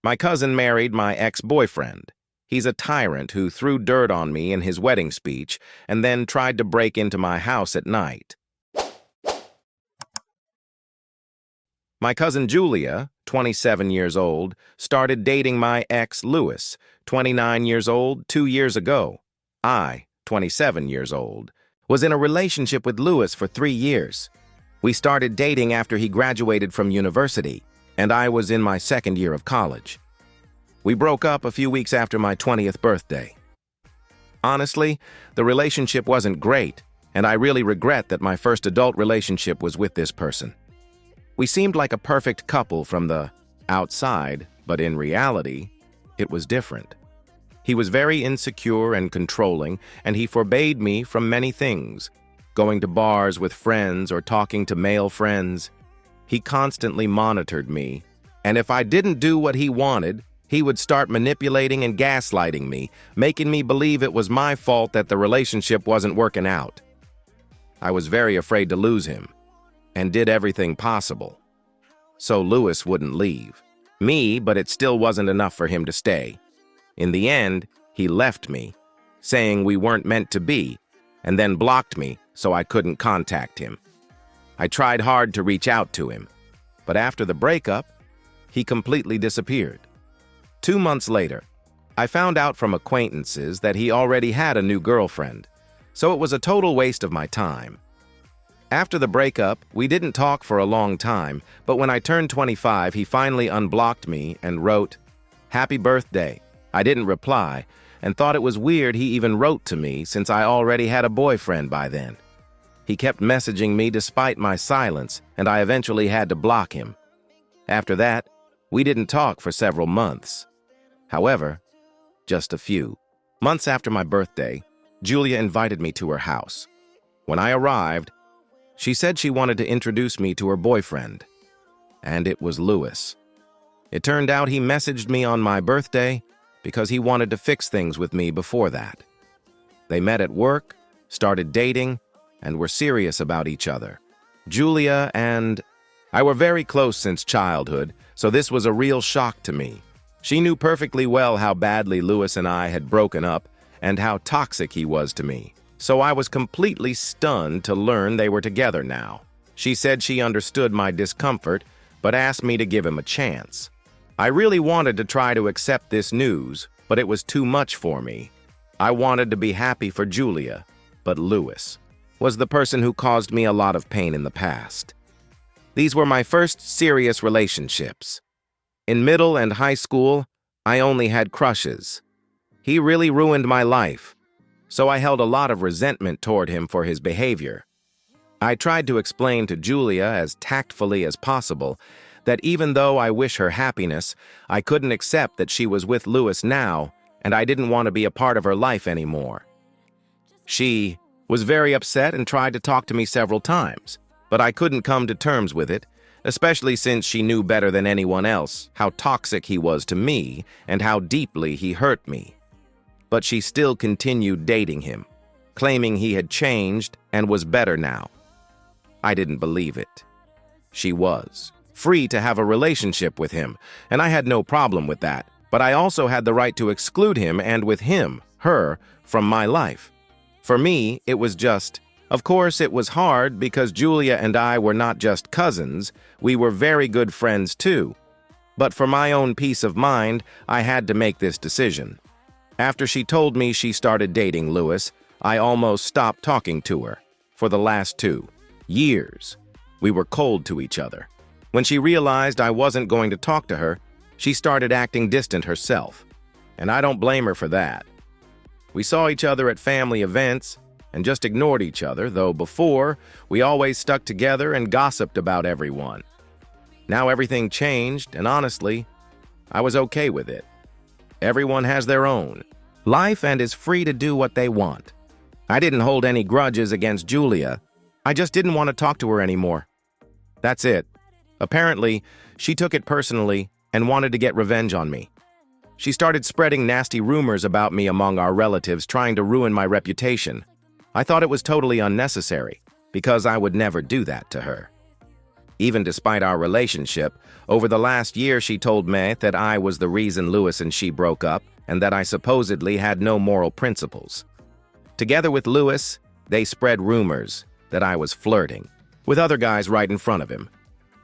My cousin married my ex-boyfriend. He's a tyrant who threw dirt on me in his wedding speech and then tried to break into my house at night. My cousin Julia, 27 years old, started dating my ex Louis, 29 years old, 2 years ago. I, 27 years old, was in a relationship with Louis for 3 years. We started dating after he graduated from university, and I was in my second year of college. We broke up a few weeks after my 20th birthday. Honestly, the relationship wasn't great, and I really regret that my first adult relationship was with this person. We seemed like a perfect couple from the outside, but in reality, it was different. He was very insecure and controlling, and he forbade me from many things, going to bars with friends or talking to male friends. He constantly monitored me, and if I didn't do what he wanted, he would start manipulating and gaslighting me, making me believe it was my fault that the relationship wasn't working out. I was very afraid to lose him, and did everything possible. So Louis wouldn't leave me, but it still wasn't enough for him to stay. In the end, he left me, saying we weren't meant to be, and then blocked me so I couldn't contact him. I tried hard to reach out to him, but after the breakup, he completely disappeared. 2 months later, I found out from acquaintances that he already had a new girlfriend, so it was a total waste of my time. After the breakup, we didn't talk for a long time, but when I turned 25, he finally unblocked me and wrote, "Happy birthday." I didn't reply, and thought it was weird he even wrote to me since I already had a boyfriend by then. He kept messaging me despite my silence, and I eventually had to block him. After that, we didn't talk for several months. However, just a few months after my birthday, Julia invited me to her house. When I arrived, she said she wanted to introduce me to her boyfriend, and it was Louis. It turned out he messaged me on my birthday because he wanted to fix things with me before that. They met at work, started dating, and were serious about each other. Julia and I were very close since childhood, so this was a real shock to me. She knew perfectly well how badly Louis and I had broken up and how toxic he was to me. So I was completely stunned to learn they were together now. She said she understood my discomfort, but asked me to give him a chance. I really wanted to try to accept this news, but it was too much for me. I wanted to be happy for Julia, but Louis was the person who caused me a lot of pain in the past. These were my first serious relationships. In middle and high school, I only had crushes. He really ruined my life, so I held a lot of resentment toward him for his behavior. I tried to explain to Julia as tactfully as possible that even though I wish her happiness, I couldn't accept that she was with Louis now, and I didn't want to be a part of her life anymore. She was very upset and tried to talk to me several times, but I couldn't come to terms with it, especially since she knew better than anyone else how toxic he was to me and how deeply he hurt me. But she still continued dating him, claiming he had changed and was better now. I didn't believe it. She was free to have a relationship with him, and I had no problem with that, but I also had the right to exclude him and with him, her, from my life. For me, it was just, of course it was hard because Julia and I were not just cousins, we were very good friends too. But for my own peace of mind, I had to make this decision. After she told me she started dating Louis, I almost stopped talking to her. For the last 2 years, we were cold to each other. When she realized I wasn't going to talk to her, she started acting distant herself, and I don't blame her for that. We saw each other at family events and just ignored each other, though before, we always stuck together and gossiped about everyone. Now everything changed, and honestly, I was okay with it. Everyone has their own life and is free to do what they want. I didn't hold any grudges against Julia. I just didn't want to talk to her anymore. That's it. Apparently, she took it personally and wanted to get revenge on me. She started spreading nasty rumors about me among our relatives, trying to ruin my reputation. I thought it was totally unnecessary, because I would never do that to her. Even despite our relationship, over the last year she told me that I was the reason Lewis and she broke up and that I supposedly had no moral principles. Together with Lewis, they spread rumors that I was flirting with other guys right in front of him.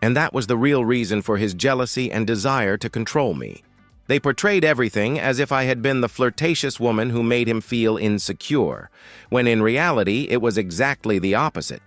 And that was the real reason for his jealousy and desire to control me. They portrayed everything as if I had been the flirtatious woman who made him feel insecure, when in reality it was exactly the opposite.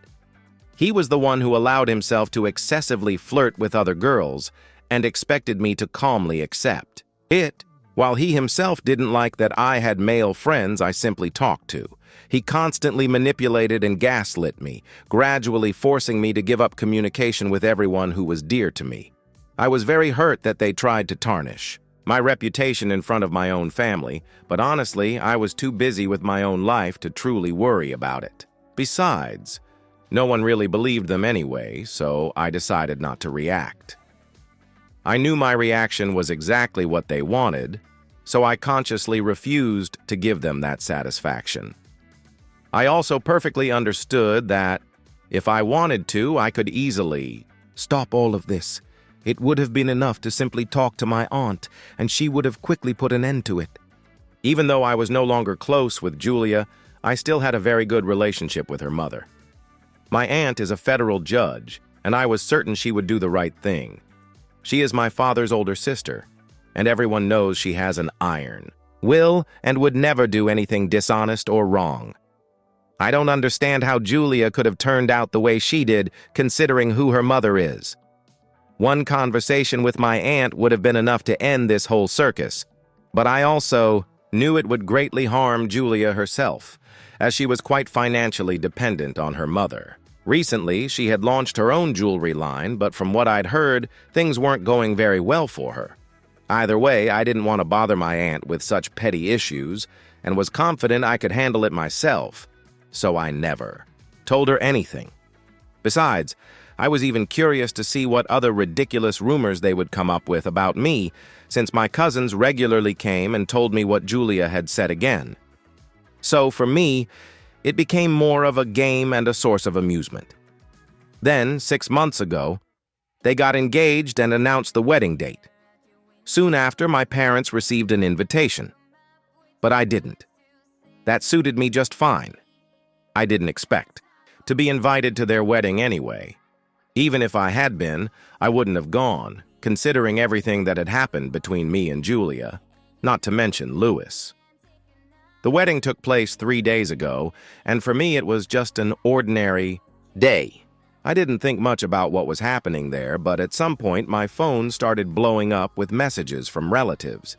He was the one who allowed himself to excessively flirt with other girls and expected me to calmly accept it, while he himself didn't like that I had male friends I simply talked to. He constantly manipulated and gaslit me, gradually forcing me to give up communication with everyone who was dear to me. I was very hurt that they tried to tarnish my reputation in front of my own family, but honestly, I was too busy with my own life to truly worry about it. Besides, no one really believed them anyway, so I decided not to react. I knew my reaction was exactly what they wanted, so I consciously refused to give them that satisfaction. I also perfectly understood that if I wanted to, I could easily stop all of this. It would have been enough to simply talk to my aunt, and she would have quickly put an end to it. Even though I was no longer close with Julia, I still had a very good relationship with her mother. My aunt is a federal judge, and I was certain she would do the right thing. She is my father's older sister, and everyone knows she has an iron will and would never do anything dishonest or wrong. I don't understand how Julia could have turned out the way she did, considering who her mother is. One conversation with my aunt would have been enough to end this whole circus, but I also knew it would greatly harm Julia herself, as she was quite financially dependent on her mother. Recently, she had launched her own jewelry line, but from what I'd heard, things weren't going very well for her. Either way, I didn't want to bother my aunt with such petty issues, and was confident I could handle it myself, so I never told her anything. Besides, I was even curious to see what other ridiculous rumors they would come up with about me, since my cousins regularly came and told me what Julia had said again. So for me, it became more of a game and a source of amusement. Then, 6 months ago, they got engaged and announced the wedding date. Soon after, my parents received an invitation. But I didn't. That suited me just fine. I didn't expect to be invited to their wedding anyway. Even if I had been, I wouldn't have gone, considering everything that had happened between me and Julia, not to mention Lewis. The wedding took place 3 days ago, and for me it was just an ordinary day. I didn't think much about what was happening there, but at some point my phone started blowing up with messages from relatives.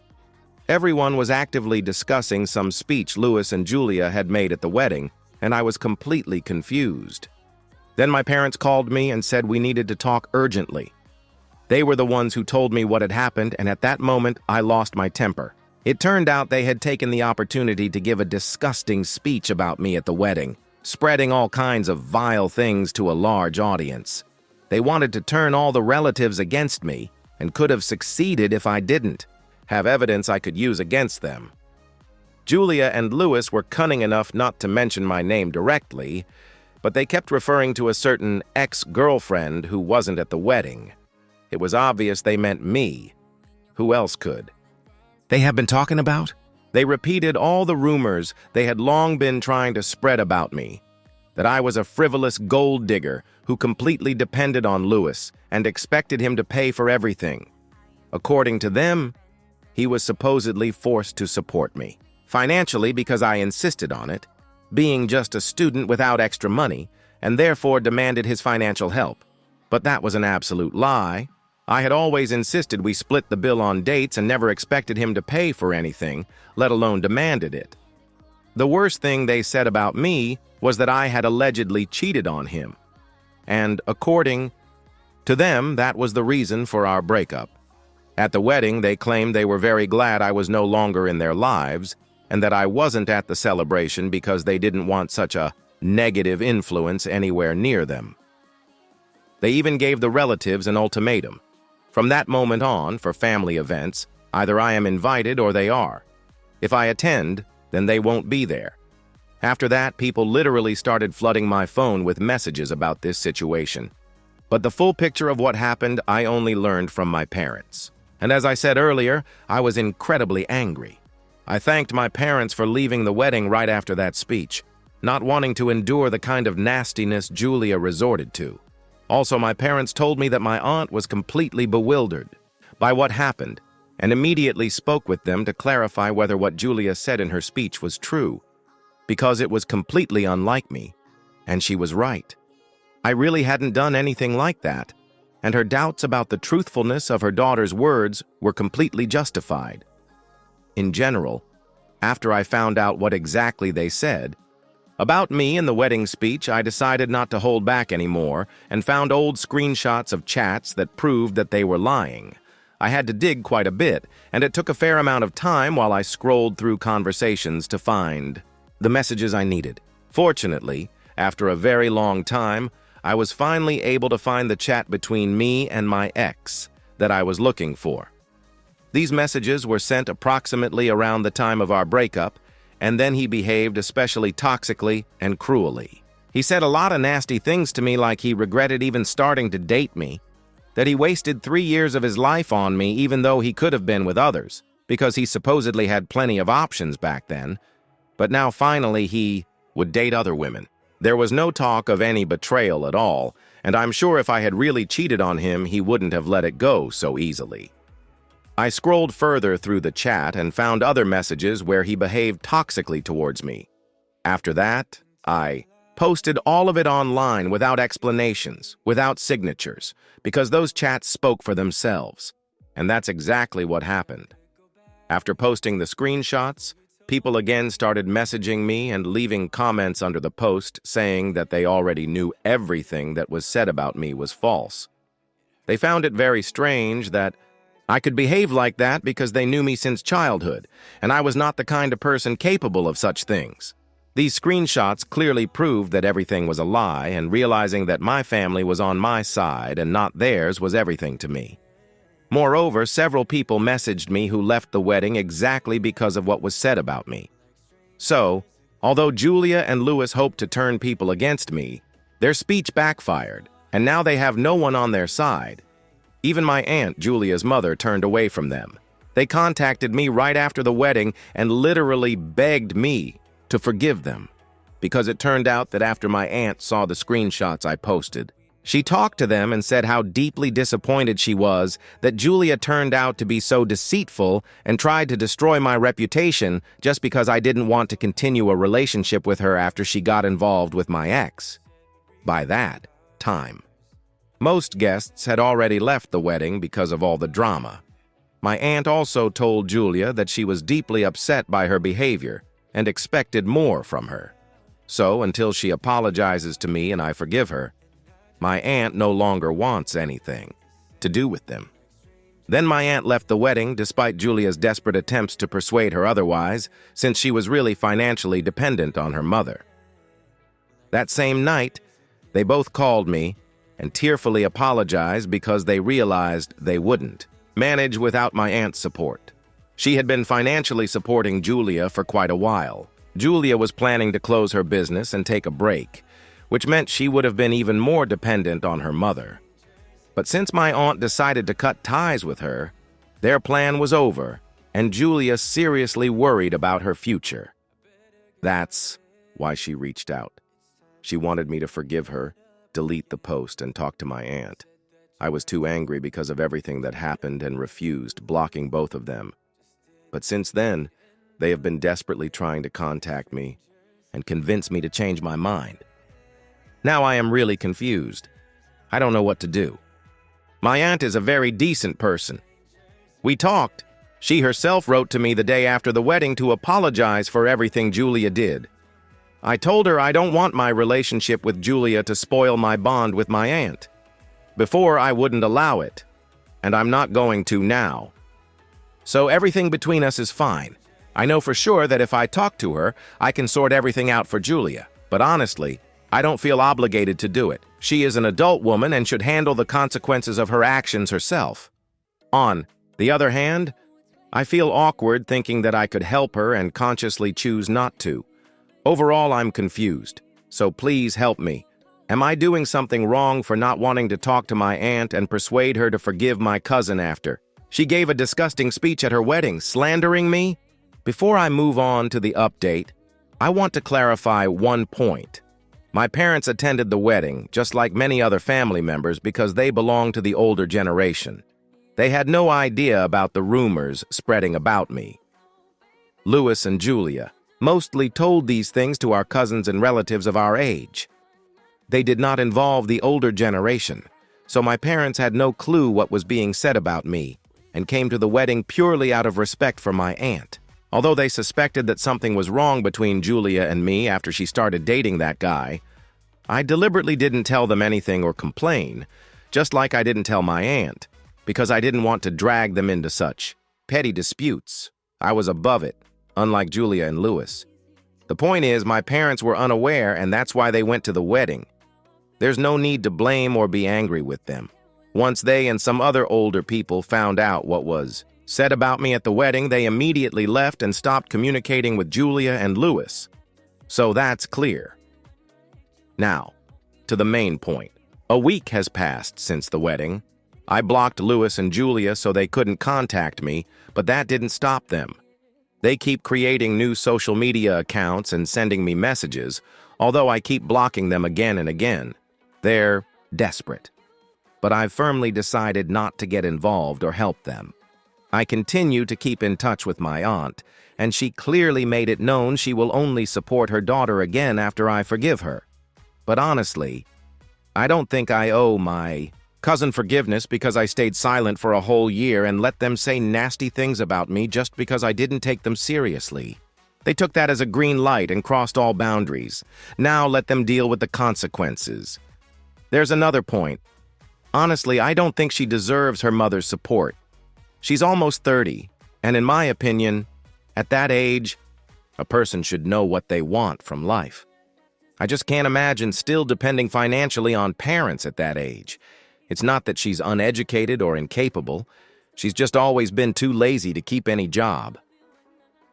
Everyone was actively discussing some speech Lewis and Julia had made at the wedding, and I was completely confused. Then my parents called me and said we needed to talk urgently. They were the ones who told me what had happened, and at that moment, I lost my temper. It turned out they had taken the opportunity to give a disgusting speech about me at the wedding, spreading all kinds of vile things to a large audience. They wanted to turn all the relatives against me, and could have succeeded if I didn't have evidence I could use against them. Julia and Lewis were cunning enough not to mention my name directly, but they kept referring to a certain ex-girlfriend who wasn't at the wedding. It was obvious they meant me. Who else could they have been talking about? They repeated all the rumors they had long been trying to spread about me, that I was a frivolous gold digger who completely depended on Lewis and expected him to pay for everything. According to them, he was supposedly forced to support me financially because I insisted on it, being just a student without extra money, and therefore demanded his financial help. But that was an absolute lie. I had always insisted we split the bill on dates and never expected him to pay for anything, let alone demanded it. The worst thing they said about me was that I had allegedly cheated on him, and according to them, that was the reason for our breakup. At the wedding, they claimed they were very glad I was no longer in their lives, and that I wasn't at the celebration because they didn't want such a negative influence anywhere near them. They even gave the relatives an ultimatum. From that moment on, for family events, either I am invited or they are. If I attend, then they won't be there. After that, people literally started flooding my phone with messages about this situation. But the full picture of what happened, I only learned from my parents. And as I said earlier, I was incredibly angry. I thanked my parents for leaving the wedding right after that speech, not wanting to endure the kind of nastiness Julia resorted to. Also, my parents told me that my aunt was completely bewildered by what happened, and immediately spoke with them to clarify whether what Julia said in her speech was true, because it was completely unlike me, and she was right. I really hadn't done anything like that, and her doubts about the truthfulness of her daughter's words were completely justified. In general, after I found out what exactly they said about me in the wedding speech, I decided not to hold back anymore and found old screenshots of chats that proved that they were lying. I had to dig quite a bit, and it took a fair amount of time while I scrolled through conversations to find the messages I needed. Fortunately, after a very long time, I was finally able to find the chat between me and my ex that I was looking for. These messages were sent approximately around the time of our breakup, and then he behaved especially toxically and cruelly. He said a lot of nasty things to me, like he regretted even starting to date me, that he wasted 3 years of his life on me even though he could have been with others, because he supposedly had plenty of options back then, but now finally he would date other women. There was no talk of any betrayal at all, and I'm sure if I had really cheated on him, he wouldn't have let it go so easily. I scrolled further through the chat and found other messages where he behaved toxically towards me. After that, I posted all of it online without explanations, without signatures, because those chats spoke for themselves. And that's exactly what happened. After posting the screenshots, people again started messaging me and leaving comments under the post saying that they already knew everything that was said about me was false. They found it very strange that I could behave like that because they knew me since childhood, and I was not the kind of person capable of such things. These screenshots clearly proved that everything was a lie, and realizing that my family was on my side and not theirs was everything to me. Moreover, several people messaged me who left the wedding exactly because of what was said about me. So, although Julia and Louis hoped to turn people against me, their speech backfired, and now they have no one on their side. Even my aunt, Julia's mother, turned away from them. They contacted me right after the wedding and literally begged me to forgive them, because it turned out that after my aunt saw the screenshots I posted, she talked to them and said how deeply disappointed she was that Julia turned out to be so deceitful and tried to destroy my reputation just because I didn't want to continue a relationship with her after she got involved with my ex. By that time, most guests had already left the wedding because of all the drama. My aunt also told Julia that she was deeply upset by her behavior and expected more from her. So, until she apologizes to me and I forgive her, my aunt no longer wants anything to do with them. Then my aunt left the wedding despite Julia's desperate attempts to persuade her otherwise, since she was really financially dependent on her mother. That same night, they both called me and tearfully apologized because they realized they wouldn't manage without my aunt's support. She had been financially supporting Julia for quite a while. Julia was planning to close her business and take a break, which meant she would have been even more dependent on her mother. But since my aunt decided to cut ties with her, their plan was over, and Julia seriously worried about her future. That's why she reached out. She wanted me to forgive her, delete the post, and talk to my aunt. I was too angry because of everything that happened and refused, blocking both of them. But since then, they have been desperately trying to contact me and convince me to change my mind. Now I am really confused. I don't know what to do. My aunt is a very decent person. We talked. She herself wrote to me the day after the wedding to apologize for everything Julia did. I told her I don't want my relationship with Julia to spoil my bond with my aunt. Before, I wouldn't allow it, and I'm not going to now. So everything between us is fine. I know for sure that if I talk to her, I can sort everything out for Julia. But honestly, I don't feel obligated to do it. She is an adult woman and should handle the consequences of her actions herself. On the other hand, I feel awkward thinking that I could help her and consciously choose not to. Overall, I'm confused, so please help me. Am I doing something wrong for not wanting to talk to my aunt and persuade her to forgive my cousin after she gave a disgusting speech at her wedding, slandering me? Before I move on to the update, I want to clarify one point. My parents attended the wedding, just like many other family members, because they belong to the older generation. They had no idea about the rumors spreading about me. Louis and Julia mostly told these things to our cousins and relatives of our age. They did not involve the older generation, so my parents had no clue what was being said about me and came to the wedding purely out of respect for my aunt. Although they suspected that something was wrong between Julia and me after she started dating that guy, I deliberately didn't tell them anything or complain, just like I didn't tell my aunt, because I didn't want to drag them into such petty disputes. I was above it, unlike Julia and Louis. The point is, my parents were unaware, and that's why they went to the wedding. There's no need to blame or be angry with them. Once they and some other older people found out what was said about me at the wedding, they immediately left and stopped communicating with Julia and Louis. So that's clear. Now, to the main point. A week has passed since the wedding. I blocked Louis and Julia so they couldn't contact me, but that didn't stop them. They keep creating new social media accounts and sending me messages, although I keep blocking them again and again. They're desperate. But I've firmly decided not to get involved or help them. I continue to keep in touch with my aunt, and she clearly made it known she will only support her daughter again after I forgive her. But honestly, I don't think I owe my cousin forgiveness because I stayed silent for a whole year and let them say nasty things about me just because I didn't take them seriously. They took that as a green light and crossed all boundaries. Now let them deal with the consequences. There's another point. Honestly, I don't think she deserves her mother's support. She's almost 30, and in my opinion, at that age, a person should know what they want from life. I just can't imagine still depending financially on parents at that age. It's not that she's uneducated or incapable. She's just always been too lazy to keep any job.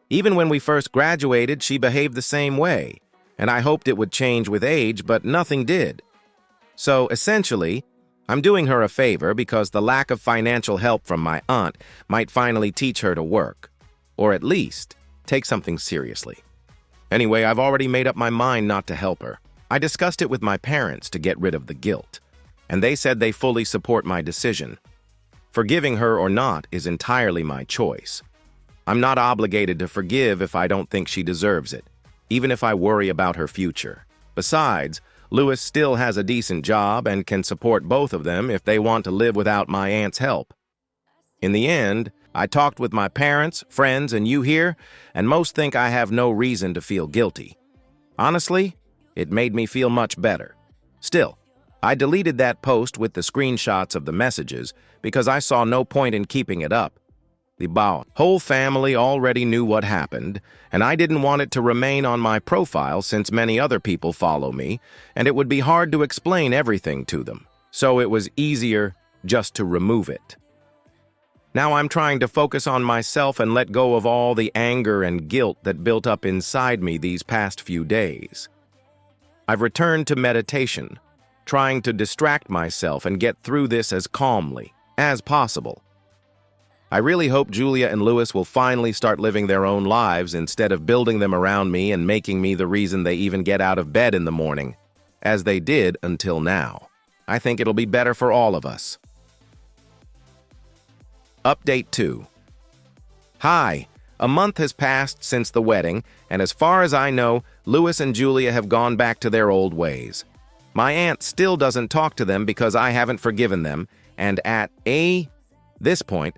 Even when we first graduated, she behaved the same way, and I hoped it would change with age, but nothing did. So, essentially, I'm doing her a favor because the lack of financial help from my aunt might finally teach her to work, or at least take something seriously. Anyway, I've already made up my mind not to help her. I discussed it with my parents to get rid of the guilt, and they said they fully support my decision. Forgiving her or not is entirely my choice. I'm not obligated to forgive if I don't think she deserves it, even if I worry about her future. Besides, Louis still has a decent job and can support both of them if they want to live without my aunt's help. In the end, I talked with my parents, friends, and you here, and most think I have no reason to feel guilty. Honestly, it made me feel much better. Still, I deleted that post with the screenshots of the messages because I saw no point in keeping it up. The whole family already knew what happened, and I didn't want it to remain on my profile since many other people follow me, and it would be hard to explain everything to them. So it was easier just to remove it. Now I'm trying to focus on myself and let go of all the anger and guilt that built up inside me these past few days. I've returned to meditation, trying to distract myself and get through this as calmly as possible. I really hope Julia and Louis will finally start living their own lives instead of building them around me and making me the reason they even get out of bed in the morning, as they did until now. I think it'll be better for all of us. Update 2. Hi, a month has passed since the wedding, and as far as I know, Louis and Julia have gone back to their old ways. My aunt still doesn't talk to them because I haven't forgiven them, and at this point,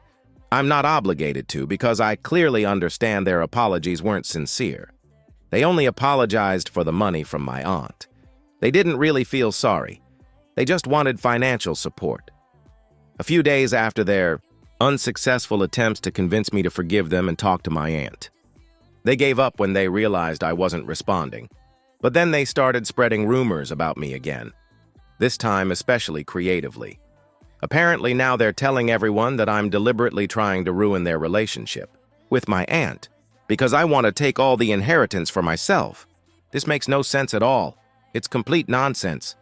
I'm not obligated to because I clearly understand their apologies weren't sincere. They only apologized for the money from my aunt. They didn't really feel sorry. They just wanted financial support. A few days after their unsuccessful attempts to convince me to forgive them and talk to my aunt, they gave up when they realized I wasn't responding. But then they started spreading rumors about me again, this time especially creatively. Apparently now they're telling everyone that I'm deliberately trying to ruin their relationship with my aunt because I want to take all the inheritance for myself. This makes no sense at all. It's complete nonsense.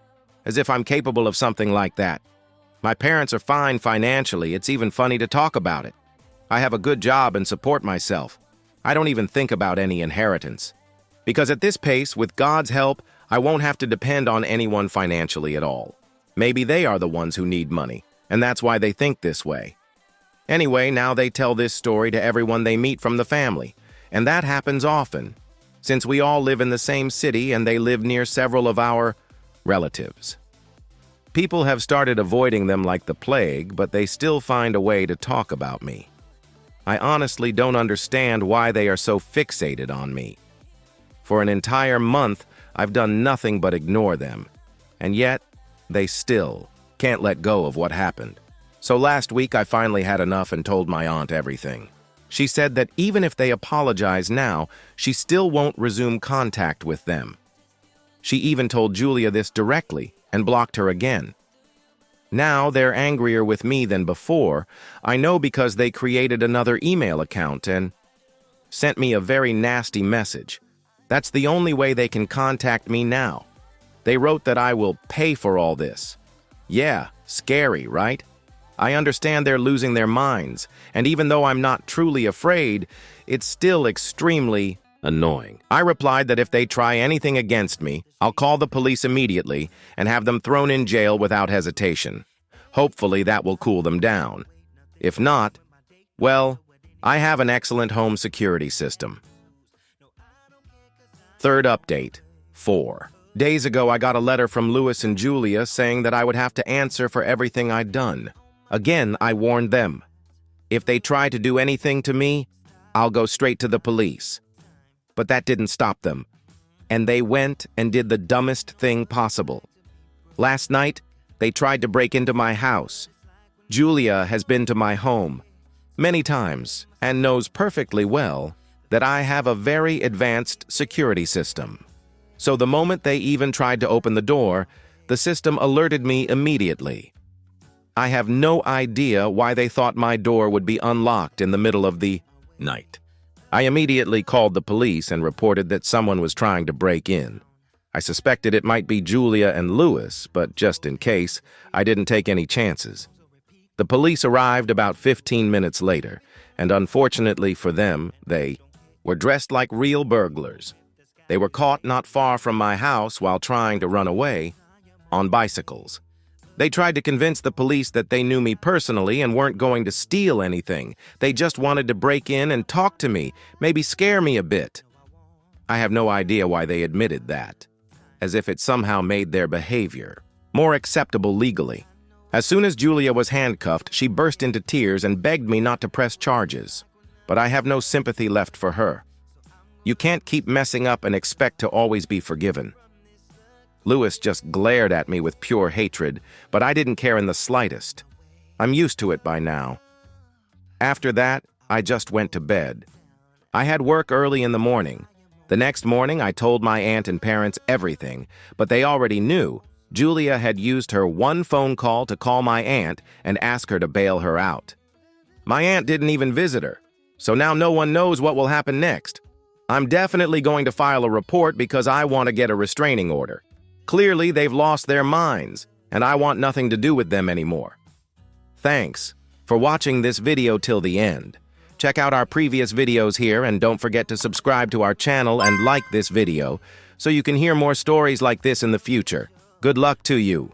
as if I'm capable of something like that. My parents are fine financially. It's even funny to talk about it. I have a good job and support myself. I don't even think about any inheritance. Because at this pace, with God's help, I won't have to depend on anyone financially at all. Maybe they are the ones who need money, and that's why they think this way. Anyway, now they tell this story to everyone they meet from the family, and that happens often, since we all live in the same city and they live near several of our relatives. People have started avoiding them like the plague, but they still find a way to talk about me. I honestly don't understand why they are so fixated on me. For an entire month, I've done nothing but ignore them, and yet they still can't let go of what happened. So last week, I finally had enough and told my aunt everything. She said that even if they apologize now, she still won't resume contact with them. She even told Julia this directly and blocked her again. Now they're angrier with me than before. I know because they created another email account and sent me a very nasty message. That's the only way they can contact me now. They wrote that I will pay for all this. Yeah, scary, right? I understand they're losing their minds, and even though I'm not truly afraid, it's still extremely annoying. I replied that if they try anything against me, I'll call the police immediately and have them thrown in jail without hesitation. Hopefully that will cool them down. If not, well, I have an excellent home security system. Third update, 4 days ago I got a letter from Louis and Julia saying that I would have to answer for everything I'd done. Again, I warned them. If they try to do anything to me, I'll go straight to the police. But that didn't stop them, and they went and did the dumbest thing possible. Last night, they tried to break into my house. Julia has been to my home many times and knows perfectly well that I have a very advanced security system. So the moment they even tried to open the door, the system alerted me immediately. I have no idea why they thought my door would be unlocked in the middle of the night. I immediately called the police and reported that someone was trying to break in. I suspected it might be Julia and Louis, but just in case, I didn't take any chances. The police arrived about 15 minutes later, and unfortunately for them, they were dressed like real burglars. They were caught not far from my house while trying to run away on bicycles. They tried to convince the police that they knew me personally and weren't going to steal anything. They just wanted to break in and talk to me, maybe scare me a bit. I have no idea why they admitted that, as if it somehow made their behavior more acceptable legally. As soon as Julia was handcuffed, she burst into tears and begged me not to press charges. But I have no sympathy left for her. You can't keep messing up and expect to always be forgiven. Louis just glared at me with pure hatred, but I didn't care in the slightest. I'm used to it by now. After that, I just went to bed. I had work early in the morning. The next morning, I told my aunt and parents everything, but they already knew. Julia had used her one phone call to call my aunt and ask her to bail her out. My aunt didn't even visit her, so now no one knows what will happen next. I'm definitely going to file a report because I want to get a restraining order. Clearly, they've lost their minds, and I want nothing to do with them anymore. Thanks for watching this video till the end. Check out our previous videos here and don't forget to subscribe to our channel and like this video so you can hear more stories like this in the future. Good luck to you.